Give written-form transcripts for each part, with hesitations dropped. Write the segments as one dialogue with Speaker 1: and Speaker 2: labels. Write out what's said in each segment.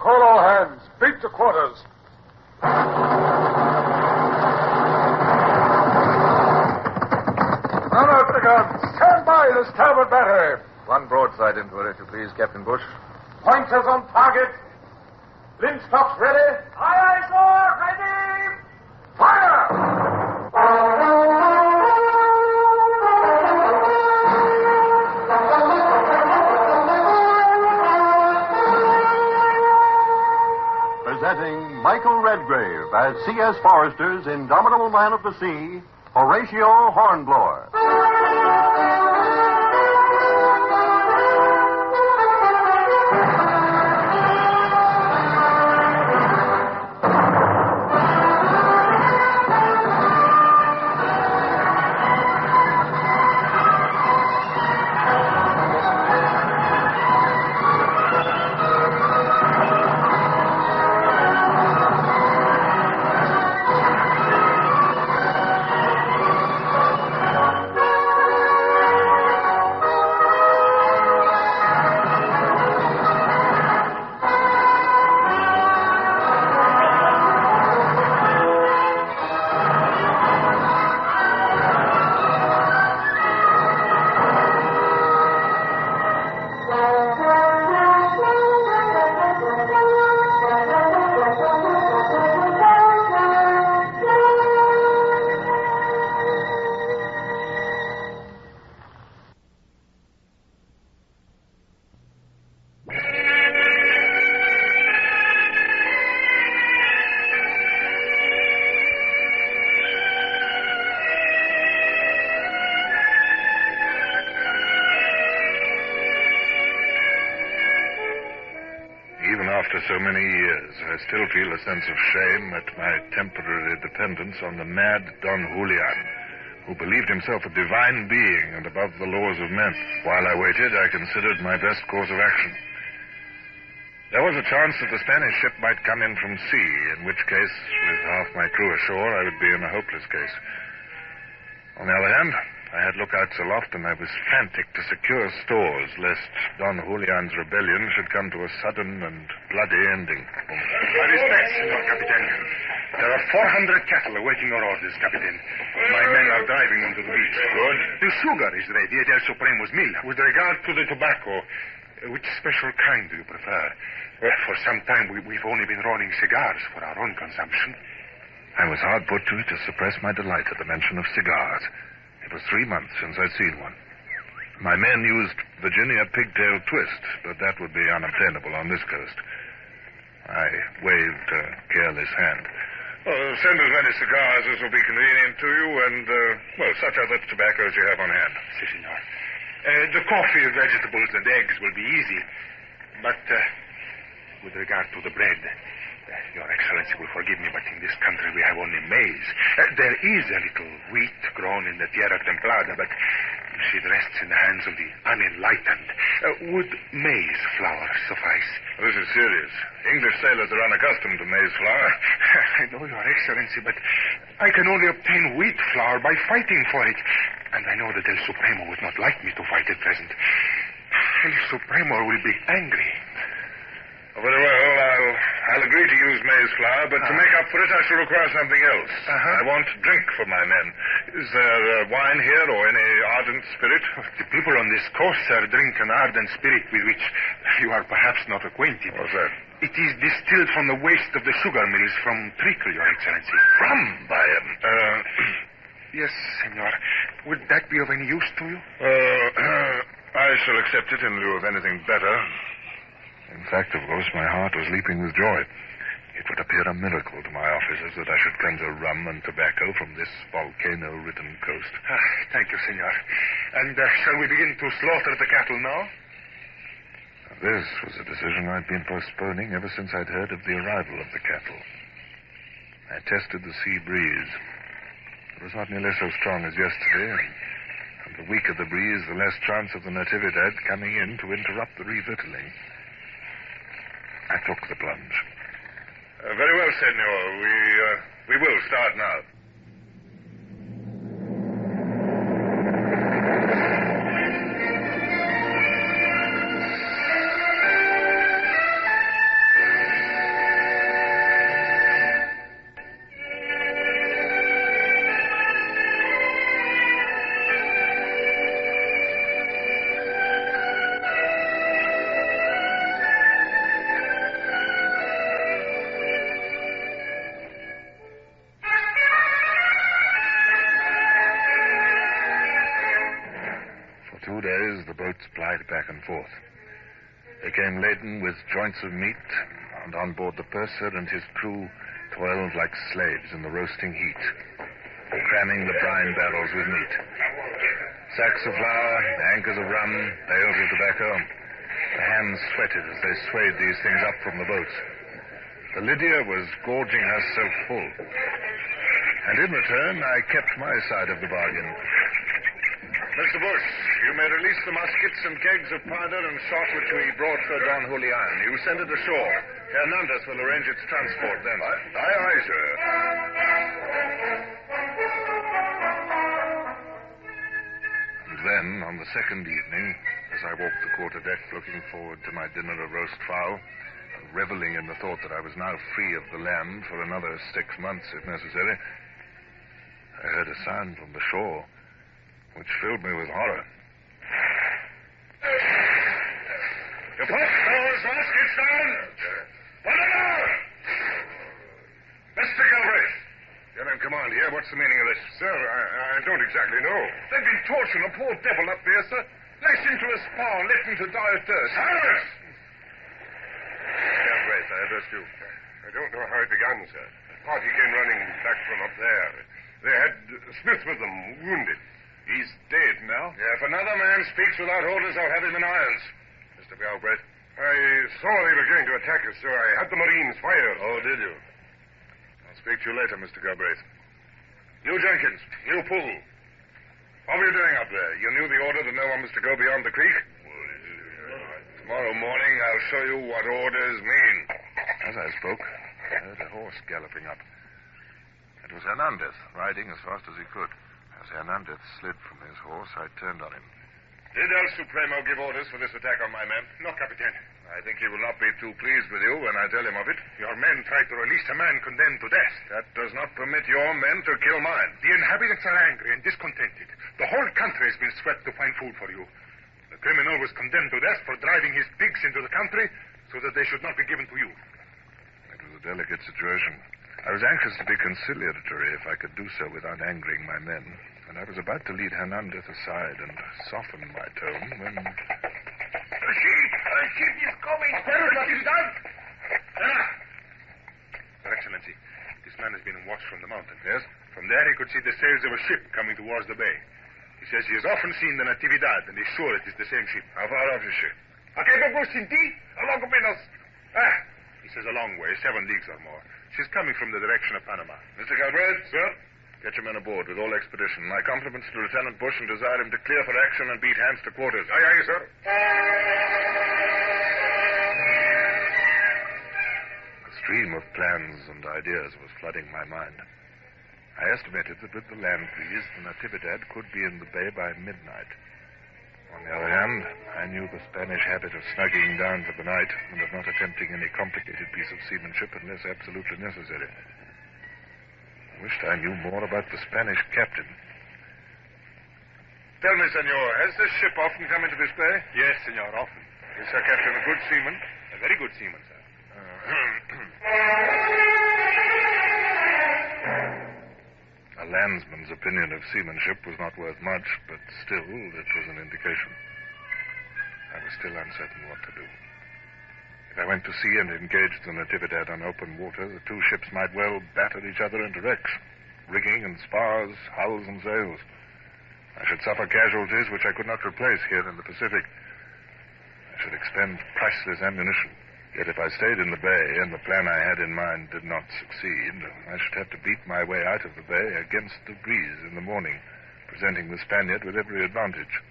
Speaker 1: Call all hands. Beat to quarters. Run out the guns. Stand by the starboard battery.
Speaker 2: One broadside into it, if you please, Captain Bush.
Speaker 1: Pointers on target. Linstocks ready.
Speaker 3: Aye, aye, sir. Ready.
Speaker 1: Fire!
Speaker 4: Presenting Michael Redgrave as C.S. Forrester's indomitable man of the sea, Horatio Hornblower.
Speaker 5: After so many years, I still feel a sense of shame at my temporary dependence on the mad Don Julian, who believed himself a divine being and above the laws of men. While I waited, I considered my best course of action. There was a chance that the Spanish ship might come in from sea, in which case, with half my crew ashore, I would be in a hopeless case. On the other hand, I had lookouts aloft, and I was frantic to secure stores, lest Don Julian's rebellion should come to a sudden and bloody ending.
Speaker 6: My respects, Senor Capitan. There are 400 cattle awaiting your orders, Capitan. My men are driving them to the beach.
Speaker 5: Good.
Speaker 6: The sugar is ready at El Supremo's mill. With regard to the tobacco, which special kind do you prefer? For some time, we've only been rolling cigars for our own consumption.
Speaker 5: I was hard put to it to suppress my delight at the mention of cigars. It was 3 months since I'd seen one. My men used Virginia pigtail twist, but that would be unobtainable on this coast. I waved a careless hand. Oh, send as many cigars as will be convenient to you, and, such other tobacco as you have on hand.
Speaker 6: Si, senor. The coffee, vegetables, and eggs will be easy. But, with regard to the bread, Your Excellency will forgive me, but in this country we have only maize. There is a little wheat grown in the Tierra Templada, but you see, it rests in the hands of the unenlightened. Would maize flour suffice?
Speaker 5: This is serious. English sailors are unaccustomed to maize flour.
Speaker 6: I know, Your Excellency, but I can only obtain wheat flour by fighting for it. And I know that El Supremo would not like me to fight at present. El Supremo will be angry.
Speaker 5: Very well, I'll agree to use maize flour, but to make up for it, I shall require something else. I want drink for my men. Is there wine here or any ardent spirit?
Speaker 6: The people on this coast, sir, drink an ardent spirit with which you are perhaps not acquainted.
Speaker 5: What's that?
Speaker 6: It is distilled from the waste of the sugar mills from treacle, Your Excellency.
Speaker 5: Rum, by him.
Speaker 6: Yes, senor. Would that be of any use to you?
Speaker 5: I shall accept it in lieu of anything better. In fact, of course, my heart was leaping with joy. It would appear a miracle to my officers that I should conjure rum and tobacco from this volcano-ridden coast.
Speaker 6: Thank you, senor. And shall we begin to slaughter the cattle now?
Speaker 5: This was a decision I'd been postponing ever since I'd heard of the arrival of the cattle. I tested the sea breeze. It was not nearly so strong as yesterday, and the weaker the breeze, the less chance of the Nativlad coming in to interrupt the revictualling. I took the plunge. Very well, senor. We will start now. ships plied back and forth. They came laden with joints of meat, and on board the purser and his crew toiled like slaves in the roasting heat, cramming the brine barrels with meat. Sacks of flour, anchors of rum, bales of tobacco. The hands sweated as they swayed these things up from the boats. The Lydia was gorging herself full. And in return, I kept my side of the bargain.
Speaker 2: Mr. Bush, you may release the muskets and kegs of powder and shot which we brought for Don Julian. You send it ashore. Hernandez will arrange its transport then.
Speaker 1: Aye, sir.
Speaker 5: And then, on the second evening, as I walked the quarterdeck looking forward to my dinner of roast fowl, and reveling in the thought that I was now free of the land for another 6 months, if necessary, I heard a sound from the shore which filled me with horror.
Speaker 1: You put those muskets down! Put them down! Mr. Galbraith!
Speaker 5: You're in command here. What's the meaning of this?
Speaker 1: Sir, I don't exactly know.
Speaker 5: They've been torturing a poor devil up there, sir. Lashed into a spar and left him to die of thirst.
Speaker 1: Silence!
Speaker 5: Galbraith, I address you.
Speaker 1: I don't know how it began, sir. The party came running back from up there. They had Smith with them, wounded.
Speaker 5: He's dead now.
Speaker 1: Yeah, if another man speaks without orders, I'll have him in irons.
Speaker 5: Mr. Galbraith.
Speaker 1: I saw they were going to attack us, so I had the Marines fire.
Speaker 5: Oh, did you? I'll speak to you later, Mr. Galbraith. You, Jenkins. You, Poole. What were you doing up there? You knew the order that no one was to go beyond the creek? Tomorrow morning, I'll show you what orders mean. As I spoke, I heard a horse galloping up. It was Hernandez, riding as fast as he could. As Hernandez slid from his horse, I turned on him.
Speaker 1: Did El Supremo give orders for this attack on my men?
Speaker 6: No, Capitan.
Speaker 5: I think he will not be too pleased with you when I tell him of it.
Speaker 6: Your men tried to release a man condemned to death.
Speaker 5: That does not permit your men to kill mine.
Speaker 6: The inhabitants are angry and discontented. The whole country has been swept to find food for you. The criminal was condemned to death for driving his pigs into the country so that they should not be given to you.
Speaker 5: It was a delicate situation. I was anxious to be conciliatory if I could do so without angering my men, and I was about to lead Hernandez aside and soften my tone when...
Speaker 3: A ship is coming. What is done?
Speaker 6: Your Excellency, this man has been watched from the mountain.
Speaker 5: Yes?
Speaker 6: From there he could see the sails of a ship coming towards the bay. He says he has often seen the Nativlad and is sure it is the same ship.
Speaker 5: How far off is she?
Speaker 6: Aquí me sentí, a long menos. He says a long way, 7 leagues or more. She's coming from the direction of Panama.
Speaker 5: Mr. Galbraith?
Speaker 6: Sir?
Speaker 5: Get your men aboard with all expedition. My compliments to Lieutenant Bush and desire him to clear for action and beat hands to quarters.
Speaker 1: Aye, aye, sir.
Speaker 5: A stream of plans and ideas was flooding my mind. I estimated that with the land breeze, the Nativlad could be in the bay by midnight. On the other hand, I knew the Spanish habit of snugging down for the night and of not attempting any complicated piece of seamanship unless absolutely necessary. I wished I knew more about the Spanish captain. Tell me, senor, has this ship often come into this bay?
Speaker 6: Yes, senor, often.
Speaker 5: Is her captain a good seaman?
Speaker 6: A very good seaman, sir.
Speaker 5: A landsman's opinion of seamanship was not worth much, but still, it was an indication. I was still uncertain what to do. If I went to sea and engaged the Nativlad on open water, the two ships might well batter each other into wrecks. Rigging and spars, hulls and sails. I should suffer casualties which I could not replace here in the Pacific. I should expend priceless ammunition. Yet if I stayed in the bay and the plan I had in mind did not succeed, I should have to beat my way out of the bay against the breeze in the morning, presenting the Spaniard with every advantage.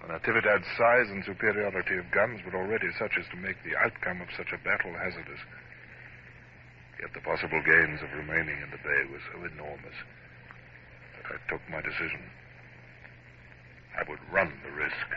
Speaker 5: The Nativlad's size and superiority of guns were already such as to make the outcome of such a battle hazardous. Yet the possible gains of remaining in the bay were so enormous that I took my decision. I would run the risk.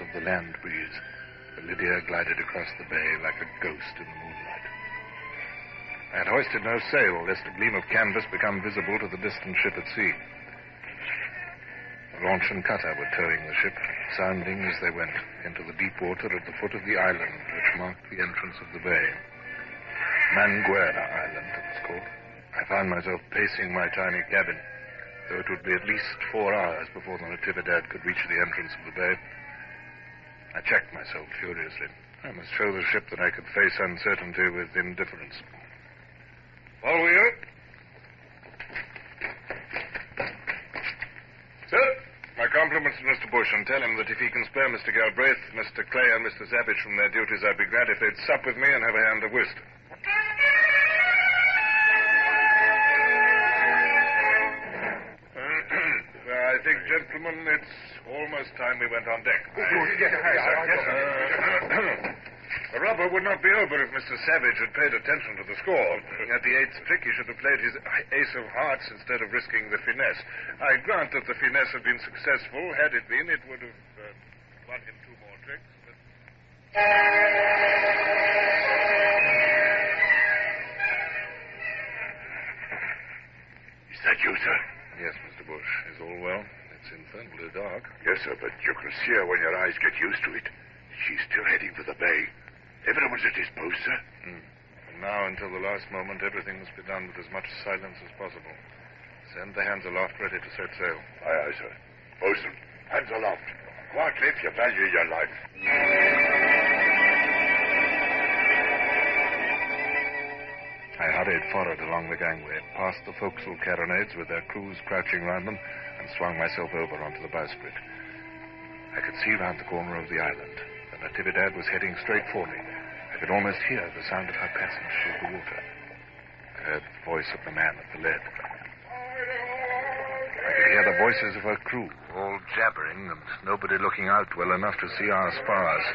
Speaker 5: of the land breeze, the Lydia glided across the bay like a ghost in the moonlight. I had hoisted no sail, lest a gleam of canvas become visible to the distant ship at sea. The launch and cutter were towing the ship, sounding as they went into the deep water at the foot of the island which marked the entrance of the bay. Manguera Island, it was called. I found myself pacing my tiny cabin, though it would be at least 4 hours before the Nativlad could reach the entrance of the bay. I checked myself furiously. I must show the ship that I could face uncertainty with indifference.
Speaker 1: All wheel.
Speaker 5: Sir, my compliments to Mr. Bush, and tell him that if he can spare Mr. Galbraith, Mr. Clay, and Mr. Savage from their duties, I'd be glad if they'd sup with me and have a hand of whist. I think, gentlemen, it's almost time we went on deck.
Speaker 1: Yes, sir.
Speaker 5: The rubber would not be over if Mr. Savage had paid attention to the score. At the 8th trick, he should have played his ace of hearts instead of risking the finesse. I grant that the finesse had been successful. Had it been, it would have won him 2 more tricks. But...
Speaker 1: Is that you, sir?
Speaker 5: Yes, Mr. Bush. Is all well? It's infernally dark.
Speaker 1: Yes, sir, but you can see her when your eyes get used to it. She's still heading for the bay. Everyone's at his post, sir.
Speaker 5: From now until the last moment, everything must be done with as much silence as possible. Send the hands aloft ready to set sail.
Speaker 1: Aye, aye, sir. Bosun, hands aloft. Quietly if you value your life.
Speaker 5: I hurried forward along the gangway, past the forecastle carronades with their crews crouching round them, and swung myself over onto the bowsprit. I could see round the corner of the island. The Nativlad was heading straight for me. I could almost hear the sound of her passage through the water. I heard the voice of the man at the lead. I could hear the voices of her crew, all jabbering, and nobody looking out well enough to see our spars.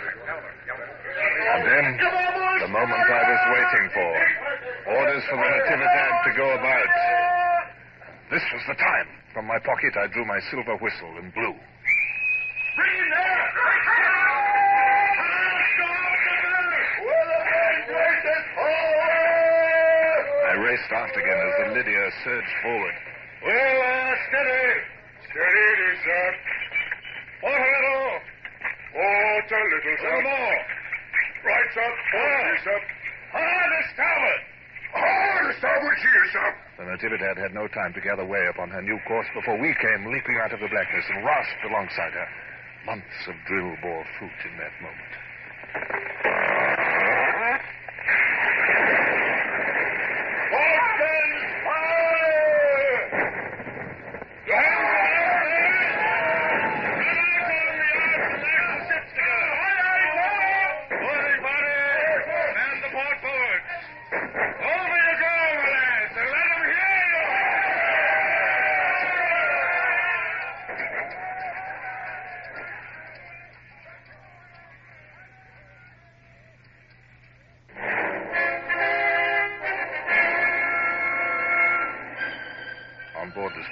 Speaker 5: And then, the moment I was waiting for, orders for the Nativlad to go about. This was the time. From my pocket, I drew my silver whistle and blew.
Speaker 3: Bring him there!
Speaker 5: I raced aft again as the Lydia surged forward.
Speaker 1: Well, steady. Steady it is, sir. Port a little. Port a little, sir.
Speaker 5: more.
Speaker 1: Right, sir. Port, sir.
Speaker 3: Hard to starboard!
Speaker 1: Hard to starboard, here, sir.
Speaker 5: The Nativlad had no time to gather way upon her new course before we came leaping out of the blackness and rasped alongside her. Months of drill bore fruit in that moment.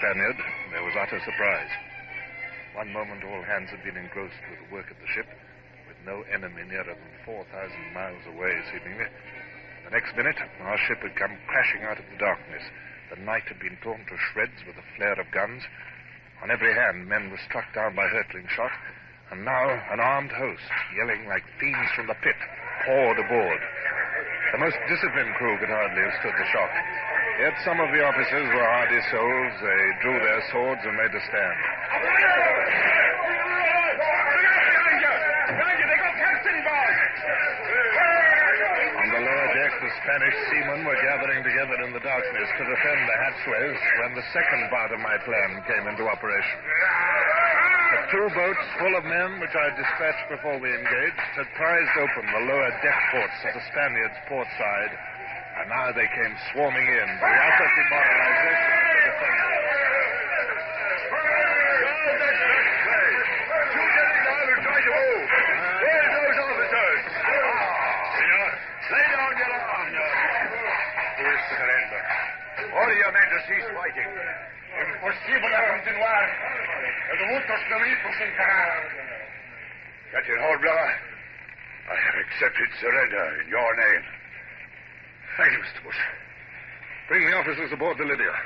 Speaker 5: Spaniard, there was utter surprise. One moment all hands had been engrossed with the work of the ship, with no enemy nearer than 4,000 miles away, seemingly. The next minute, our ship had come crashing out of the darkness. The night had been torn to shreds with the flare of guns. On every hand, men were struck down by hurtling shot, and now an armed host, yelling like fiends from the pit, poured aboard. The most disciplined crew could hardly have stood the shock. Yet some of the officers were hardy souls. They drew their swords and made a stand. On the lower deck, the Spanish seamen were gathering together in the darkness to defend the hatchways when the second part of my plan came into operation. The 2 boats full of men, which I dispatched before we engaged, had prized open the lower deck ports of the Spaniards' port side. And now they came swarming in, the utter demoralization of the defenders.
Speaker 1: Two getting down and try to move. Where's those officers?
Speaker 3: Senor, lay down your arms.
Speaker 1: Who is surrender? Order your men to cease fighting.
Speaker 3: Imposible a continuar. El muchos peritos encarar.
Speaker 1: Captain Hornblower, I have accepted surrender in your name.
Speaker 2: Thank you, Mr. Bush. Bring the officers aboard the Lydia.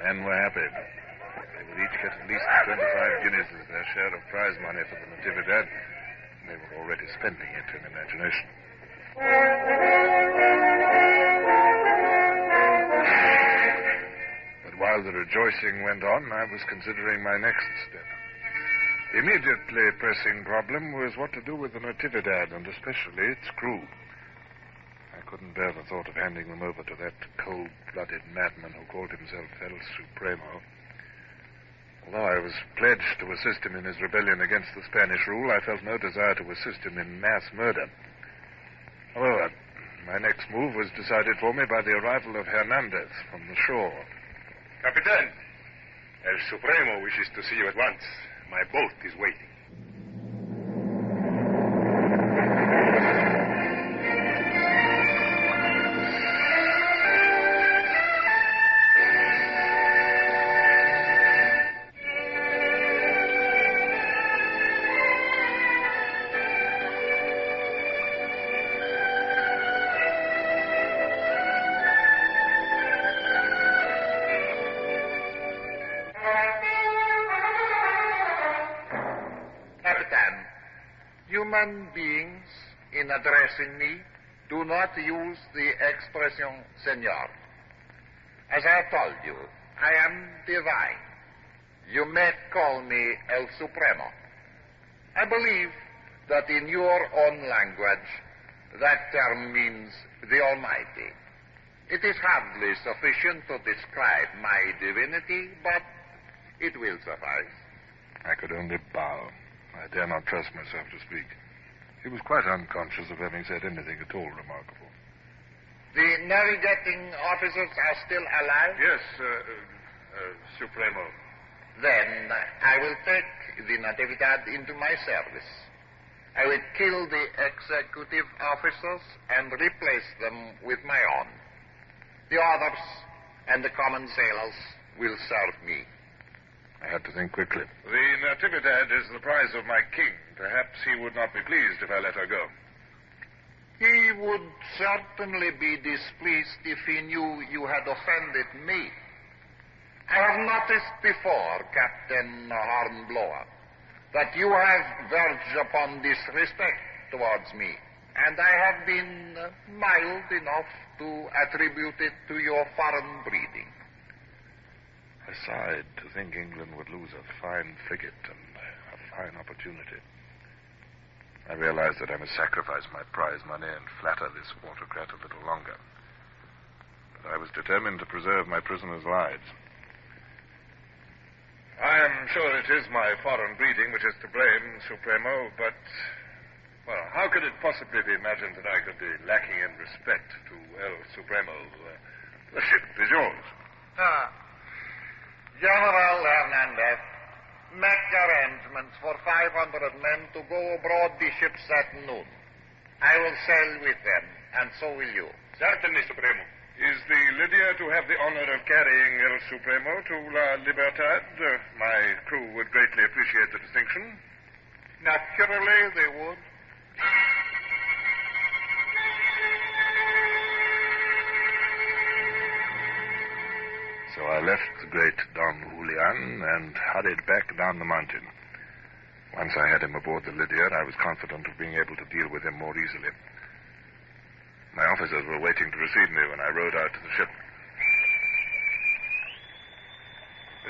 Speaker 2: Men were happy. They would each get at least 25 guineas as their share of prize money for the Nativlad. They were already spending it in imagination. But while the rejoicing went on, I was considering my next step. The immediately pressing problem was what to do with the Nativlad, and especially its crew. I couldn't bear the thought of handing them over to that cold-blooded madman who called himself El Supremo. Although I was pledged to assist him in his rebellion against the Spanish rule, I felt no desire to assist him in mass murder. However, my next move was decided for me by the arrival of Hernandez from the shore.
Speaker 6: Capitan, El Supremo wishes to see you at once. My boat is waiting.
Speaker 3: Human beings, in addressing me, do not use the expression senor. As I have told you, I am divine. You may call me El Supremo. I believe that in your own language, that term means the Almighty. It is hardly sufficient to describe my divinity, but it will suffice.
Speaker 2: I could only bow. I dare not trust myself to speak. He was quite unconscious of having said anything at all remarkable.
Speaker 3: The navigating officers are still alive?
Speaker 2: Yes, Supremo.
Speaker 3: Then I will take the Nativlad into my service. I will kill the executive officers and replace them with my own. The others and the common sailors will serve me.
Speaker 2: I had to think quickly. The Nativlad is the prize of my king. Perhaps he would not be pleased if I let her go.
Speaker 3: He would certainly be displeased if he knew you had offended me. I have noticed before, Captain Hornblower, that you have verged upon disrespect towards me, and I have been mild enough to attribute it to your foreign breeding.
Speaker 2: I sighed to think England would lose a fine frigate and a fine opportunity. I realized that I must sacrifice my prize money and flatter this autocrat a little longer. But I was determined to preserve my prisoners' lives. I am sure it is my foreign breeding which is to blame, Supremo, but, well, how could it possibly be imagined that I could be lacking in respect to El Supremo? The ship is yours.
Speaker 3: General Hernandez, make arrangements for 500 men to go aboard the ships at noon. I will sail with them, and so will you.
Speaker 6: Certainly, Supremo.
Speaker 2: Is the Lydia to have the honor of carrying El Supremo to La Libertad? My crew would greatly appreciate the distinction.
Speaker 3: Naturally, they would.
Speaker 2: So I left the great Don Julian and hurried back down the mountain. Once I had him aboard the Lydia, I was confident of being able to deal with him more easily. My officers were waiting to receive me when I rowed out to the ship.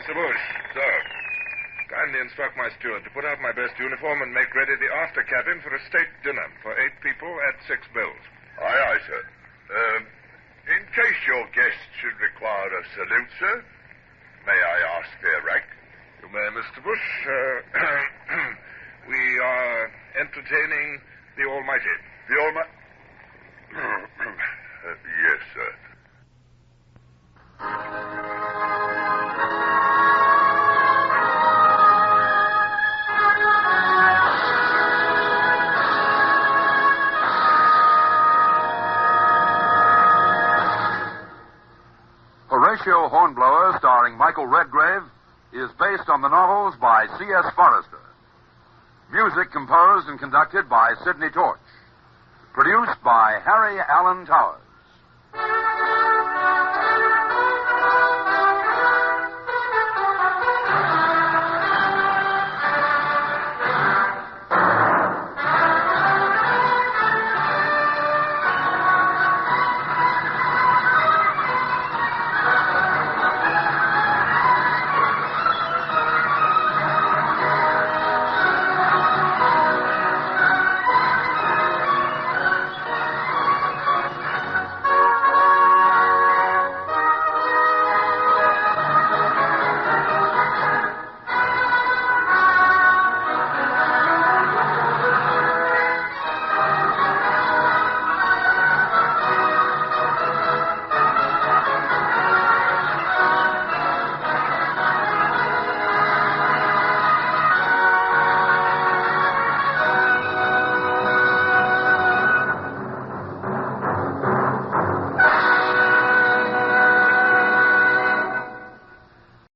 Speaker 2: Mr. Bush, sir, kindly instruct my steward to put out my best uniform and make ready the after cabin for a state dinner for 8 people at 6 bells.
Speaker 1: Aye, aye, sir. In case your guests should require a salute, sir, may I ask their rank?
Speaker 2: You may, Mr. Bush. We are entertaining the Almighty.
Speaker 1: The Almighty? Yes, sir.
Speaker 7: starring Michael Redgrave, is based on the novels by C.S. Forrester. Music composed and conducted by Sidney Torch. Produced by Harry Allen Towers.